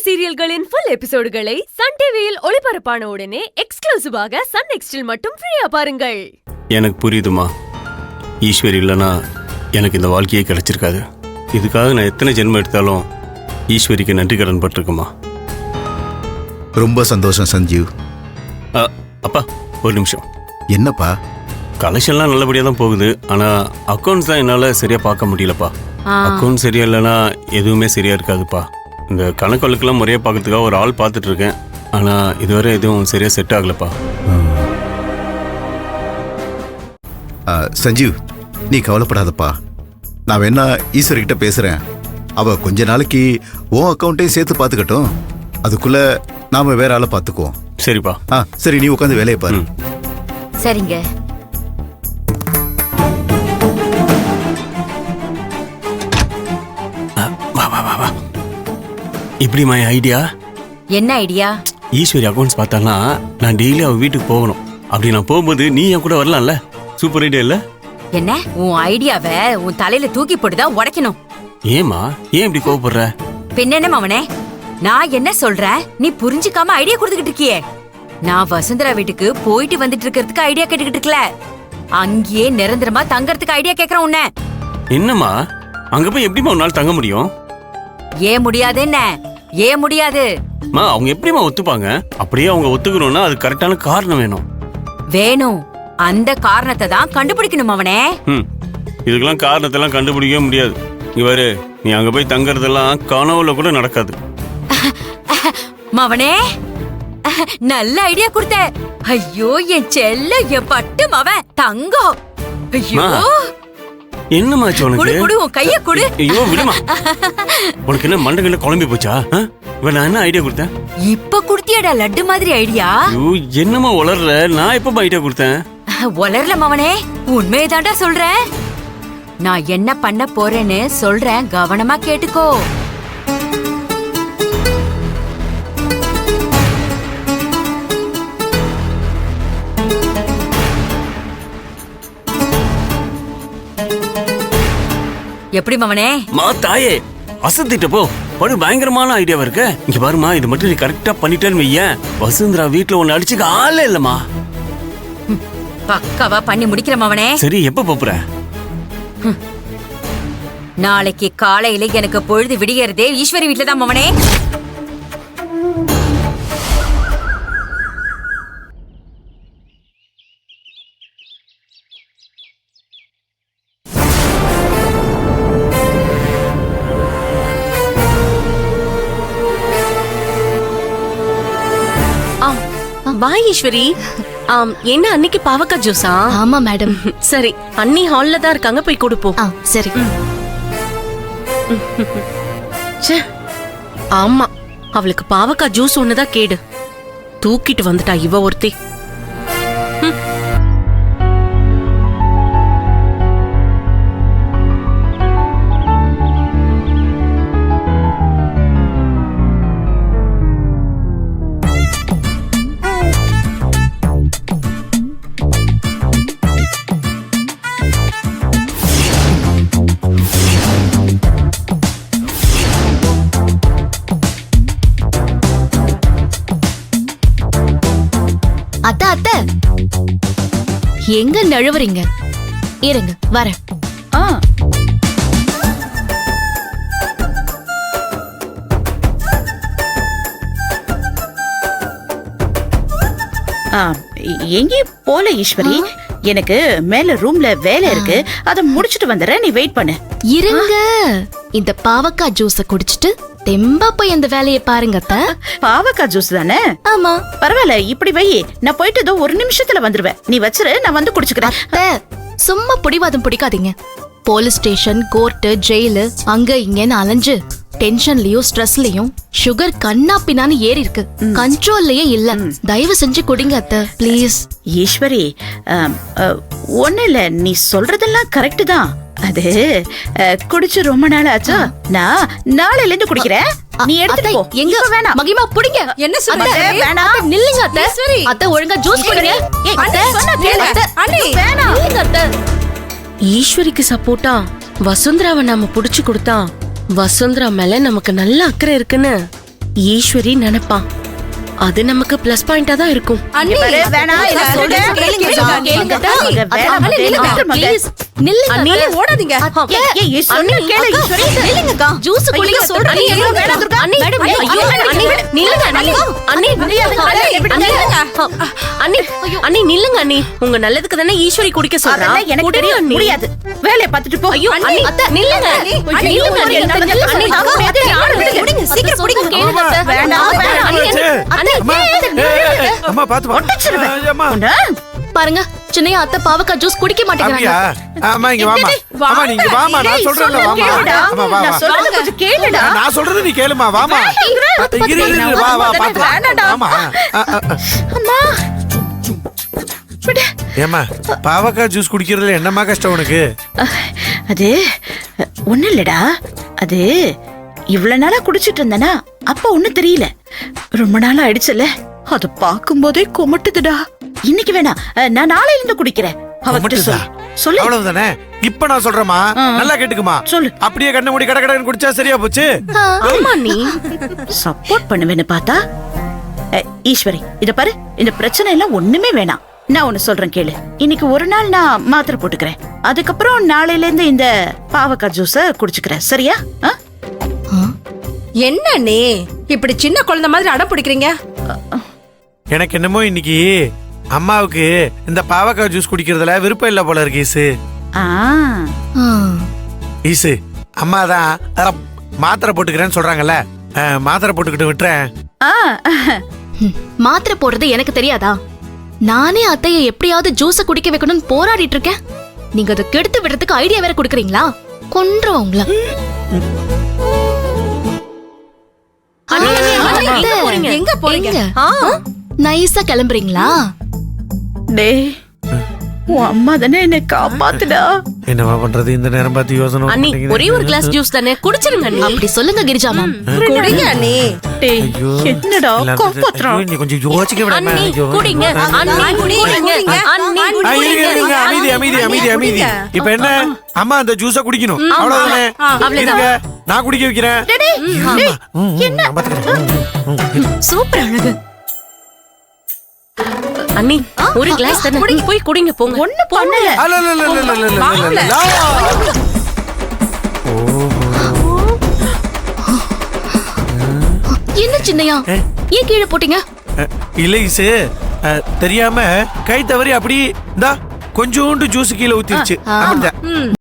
சீரியல்களின் full எபிசோடுகளை Sun டிவியில் ஒளிபரப்பான உடனே எக்ஸ்க்ளூசிவாக சன் நெக்ஸ்டில் மட்டும் ஃப்ரீயா பாருங்கள். எனக்கு புரியுதுமா, ஈஸ்வரி இல்லைன்னா எனக்கு இந்த வாழ்க்கையே கிடைச்சிருக்காது. இதுக்காக நான் எத்தனை ஜென்மம் எடுத்தாலும் ஈஸ்வரிக்கு நன்றி கடன் பட்டிருக்குமா. ரொம்ப சந்தோஷம் சஞ்சீவ். அப்பா ஒரு நிமிஷம். என்னப்பா? கலெக்ஷன்லாம் நல்லபடியாக தான் போகுது, ஆனால் அக்கௌண்ட்ஸ் தான் என்னால் சரியாக பார்க்க முடியலப்பா. அக்கௌண்ட் சரியா இல்லைன்னா எதுவுமே சரியாக இருக்காதுப்பா. இந்த கணக்கு முறையாக பார்க்கறதுக்காக ஒரு ஆள் பார்த்துட்டு இருக்கேன், ஆனால் இதுவரை எதுவும் சரியாக செட் ஆகலப்பா. சஞ்சீவ், நீ கவலைப்படாதப்பா. நான் வேணா ஈஸ்வரி கிட்ட பேசுகிறேன். அவள் கொஞ்ச நாளைக்கு உன் அக்கௌண்ட்டையும் சேர்த்து பார்த்துக்கட்டும். அதுக்குள்ள நாம வேற ஆளை பார்த்துக்குவோம். சரிப்பா. சரி, நீ உட்காந்து வேலையை பாரு. சரிங்க. இப்படி மை ஐடியா. என்ன ஐடியா? ஈஸ்வரி அக்கௌண்ட்ஸ் பார்த்தானா நான் டெய்லி அவ வீட்டுக்கு போகணும். அப்படி நான் போகும்போது நீ என் கூட வரலாம்ல? சூப்பர் ஐடியா இல்ல? என்ன உன் ஐடியாவை உன் தலையில தூக்கி போட்டுதான் உடைக்கணும். ஏமா ஏன் இப்படி கோவப்படுற? பின்ன அவனே, நான் என்ன சொல்றேன் நீ புரிஞ்சுக்காம ஐடியா கொடுத்துக்கிட்டு இருக்கியே. நான் வசுந்தரா வீட்டுக்கு போயிட்டு வந்துட்டு இருக்கிறதுக்கு ஐடியா கேட்டுக்கிட்டு இருக்கல, அங்கேயே நிரந்தரமா தங்கறதுக்கு ஐடியா கேக்குறேன் உன்ன. என்னம்மா, அங்க போய் எப்படிமா ஒரு நாள் தங்க முடியும்? ஏன் முடியாது? என்ன ஏன் முடியாது? அவங்க எப்படிமா ஒத்துப்பாங்க? அப்படியே அவங்க ஒத்துக்கணும்னா அது கரெக்டான காரணம் வேணும். அந்த காரணத்தை தான் கண்டுபிடிக்கணும் அவனே. இதுக்கெல்லாம் காரணத்தெல்லாம் கண்டுபிடிக்கவே முடியாது. இவரு நீ அங்க போய் தங்கறதெல்லாம் கனவுல கூட நடக்காது. மவனே, நல்ல ஐடியா கொடுத்த. ஐயோ என் செல்ல, என் பட்டு மவன் தங்கம். ஐயோ என்னமாச்சு உனக்கு? குடு உன் கைய குடு. ஐயோ விடுமா. உனக்கு என்ன மண்டகல்ல குழம்பி போச்சா? நான் என்ன ஐடியா கொடுத்தேன்? இப்ப குடுத்தியடா லட்டு மாதிரி ஐடியா. ஐயோ என்னமா உளர்ற? நான் எப்ப ஐடியா கொடுத்தேன்? உளர்ல மவனே, உண்மையதான்டா சொல்றேன். நான் என்ன பண்ண போறேன்னு சொல்றேன், கவனமா கேட்டுக்கோ. எப்படி மவனே? மா தாயே, அசத்திட்ட போ. படு பயங்கரமான ஐடியாவா இருக்க. இங்க பாருமா, இது மட்டும் நீ கரெக்டா பண்ணிட்டேன்னு வையேன், வசுந்தரா வீட்டுல ஒன்னு அடிச்சுக்க ஆளே இல்லம்மா. பக்காவா பண்ணி முடிக்கிற மவனே. சரி, எப்ப போப்புற? நாளைக்கு காலையில எனக்கு பொழுது விடியறதே ஈஸ்வரி வீட்டுல தான் மவனே. வா ஈஸ்வரி. என்ன அன்னைக்கு பாவக்காய் ஜூஸா? ஆமா மேடம். சரி, அண்ணி ஹால்ல தான் இருக்காங்க, போய் கொடுப்போம். சரி. ஆமா, அவளுக்கு பாவக்காய் ஜூஸ் ஒண்ணுதான் கேடு. தூக்கிட்டு வந்துட்டா இவ ஒருத்தி. அத்தை அத்தை, எங்க நழுவுறீங்க? இருங்க வரேன். எங்கேயும் போல ஈஸ்வரி, எனக்கு மேல ரூம்ல வேலை இருக்கு, அத முடிச்சிட்டு வந்துடுறேன், நீ வெயிட் பண்ணு. இருங்க, இந்த பாவக்காய் ஜூஸ குடிச்சிட்டு தெம்பா போய் அந்த வேலையை பாருங்க அத்தை. பாவக்காய் ஜூஸ் தானே? ஆமா. பரவாயில்ல, இப்படி வை, நான் போயிட்டு இதோ ஒரு நிமிஷத்துல வந்துருவேன், நீ வச்சிரு, நான் வந்து குடிச்சுக்கிறேன். அத்தை, சும்மா பிடிவாதம் பிடிக்காதீங்க. போலீஸ் ஸ்டேஷன், கோர்ட்டு, ஜெயிலு, அங்க இங்கன்னு அலைஞ்சு டென்ஷன்லயும் ஸ்ட்ரெஸ்லயும் சுகர் கண்ணா பின்னான்னு ஏறி இருக்கு. கண்ட்ரோல்லயே இல்ல. தயவு செஞ்சு குடிங்க அத்தை, ப்ளீஸ். ஈஸ்வரி, ஒண்ணு இல்ல, நீ சொல்றதெல்லாம் கரெக்ட் தான். அது குடிச்சு ரொம்ப நாள் ஆச்சா, நான் நாளையில இருந்து குடிக்கிறேன், நீ எடுத்துட்டு போ. எங்க வேணாம். மகிமா புடிங்க. என்ன சொல்ற? வேணாம், நில்லுங்க அத்தை. அத்தை ஒழுங்கா ஜூஸ் குடிங்க. வேணாம் அத்தை. ஈஸ்வரிக்கு சப்போர்ட்டா வசுந்தராவை நாம புடிச்சு கொடுத்தா வசுந்தரா மேல நமக்கு நல்ல அக்கறை இருக்குன்னு ஈஸ்வரி நினைப்பான். அது நமக்கு பிளஸ் பாயிண்டா தான் இருக்கும். பாரு, வேணாம், இதை சொல்லுங்க. ப்ளீஸ் நில்லுங்க அண்ணி அத்தை. ஓடாதீங்க. ஏய், ஈஸ்வரி, கேளு, ஈஸ்வரி. நில்லுங்கக்கா. ஜூஸ் குடிக்க சொல்றேன். அண்ணி, நில்லுங்க. வேணாம் துர்கா. அண்ணி, மேடம், ஐயோ, ஐயோ, அண்ணி, நில்லுங்க அண்ணி. அண்ணி, அண்ணி, அண்ணி நில்லுங்க அண்ணி. உங்க நல்லதுக்கு தானே ஈஸ்வரி குடிக்க சொல்றா. அதெல்லாம் எனக்கு குடிங்க தெரியும், அண்ணி. முடியாது. வேலையை பார்த்துட்டு போ. ஐயோ அண்ணி, நில்லுங்க. நில்லுங்க அண்ணி. அண்ணி, குடிங்க, சீக்கிரம் குடிங்க. கேளுங்க அத்தை. வேண்டாம், வேண்டாம். அண்ணி, அண்ணி, அம்மா பாத்து ஒட்டச்சிருவேன். அம்மா உன்னை? பாருங்க சின்னையா அத்தை பாவக்காய் ஜூஸ் குடிக்க மாட்டேங்கிறாங்க. அப்படியா? அம்மா இங்க வாமா. அம்மா நீங்க வாமா, நான் ஏய், சொல்றேன்ல சொல்றேன், வாமா. கேளுடா. அம்மா வா வா. நான் சொல்றதை கொஞ்சம் கேளுடா. நான் சொல்றது நீ கேளுமா, வாமா. இரு இரு, வா வா பாத்து. வேண்டாம்டா. வாமா. அம்மா விடு. ஏம்மா பாவக்காய் ஜூஸ் குடிக்கிறதுல என்னம்மா கஷ்டம் உனக்கு? அது ஒண்ணு இல்லடா, அது இவ்வளவு நாளா குடிச்சிட்டு இருந்தனா அப்ப ஒண்ணும் தெரியல. ரொம்ப நாளா ஆயிடுச்சுல, அது பாக்கும்போதே கொமட்டுதுடா. இன்னைக்கு வேணா, நான் நாளையில இருந்து குடிக்கிறேன். அவகிட்ட கொமட்டுதா? சொல்லு. அவ்வளவுதானே. இப்ப நான் சொல்றேமா, நல்லா கேட்டுக்குமா. சொல்லு. அப்படியே கண்ண மூடி கட கடன்னு குடிச்சா சரியா போச்சு. ஆமா அண்ணி. சப்போர்ட் பண்ணுவேன்னு பார்த்தா, ஈஸ்வரி இத பாரு, இந்த பிரச்சனை எல்லாம் ஒண்ணுமே வேணாம். நான் ஒண்ணு சொல்றேன் கேளு. இன்னைக்கு ஒரு நாள் நான் மாத்திரை போட்டுக்கிறேன். அதுக்கப்புறம் நாளையில இருந்து இந்த பாவக்காய் ஜூஸ குடிச்சுக்கிறேன். சரியா? என்ன அண்ணே இப்படி சின்ன குழந்தை மாதிரி அடம் பிடிக்கிறீங்க? எனக்கு என்னமோ இன்னைக்கு அம்மாவுக்கு இந்த பாவக்காய் ஜூஸ் குடிக்கிறதுல விருப்பம் இல்ல போல இருக்கு ஈசு. ஆ, ஈசு அம்மா தான் மாத்திரை போட்டுக்கிறேன்னு சொல்றாங்கல்ல, மாத்திரை போட்டுக்கிட்டு விட்டுறேன். ஆ, மாத்திரை போடுறது எனக்கு தெரியாதா? நானே அத்தைய எப்படியாவது ஜூஸ குடிக்க வைக்கணும்னு போராடிட்டு இருக்கேன். நீங்க அதை கெடுத்து விடுறதுக்கு ஐடியா வேற குடுக்குறீங்களா? கொன்றும் உங்கள. அண்ணி, அண்ணி, எங்க போறீங்க? எங்க போறீங்க? நைஸா கிளம்புறீங்களா? டேய், உன் அம்மா தானே என்னை காப்பாத்துடா. என்னவா பண்றது இந்த நேரம் பார்த்து யோசனை அண்ணி பண்ணிக்கிது. ஒரே ஒரு கிளாஸ் ஜூஸ் தானே, குடிச்சிருங்க அண்ணி. அப்படி சொல்லுங்க கிரிஜா மேம். குடிங்க அண்ணே. டேய், ஐயோ. என்னடா இல்லாதது. காப்பாத்துறான்? ஐயோ, நீ கொஞ்சம் யோசிக்க விட அண்ணி ஐயோ. குடிங்க. அண்ணி குடிங்க. அண்ணி இருங்க, இருங்க. அமைதி அமைதி அமைதி அமைதி. இப்ப என்ன, அம்மா அந்த ஜூஸ குடிக்கணும், அவ்வளவுதானே. இருங்க, நான் குடிக்க வைக்கிறேன். நான் பாத்துக்கிறேன். சூப்பர் அழகு. அண்ணி ஒரு கிளாஸ் தானே, போய் குடிங்க போங்க. ஒண்ணு பண்ணல. அல்ல, அல்ல, அல்ல, அல்ல, அல்ல, அல்ல, அல்ல, அல்ல. என்ன சின்னையா ஏன் கீழே போட்டீங்க? இல்ல ஈசு, தெரியாம கை தவறி அப்படி இந்தா கொஞ்சோண்டு ஜூஸ் கீழே ஊத்திருச்சு. அப்படிதான்.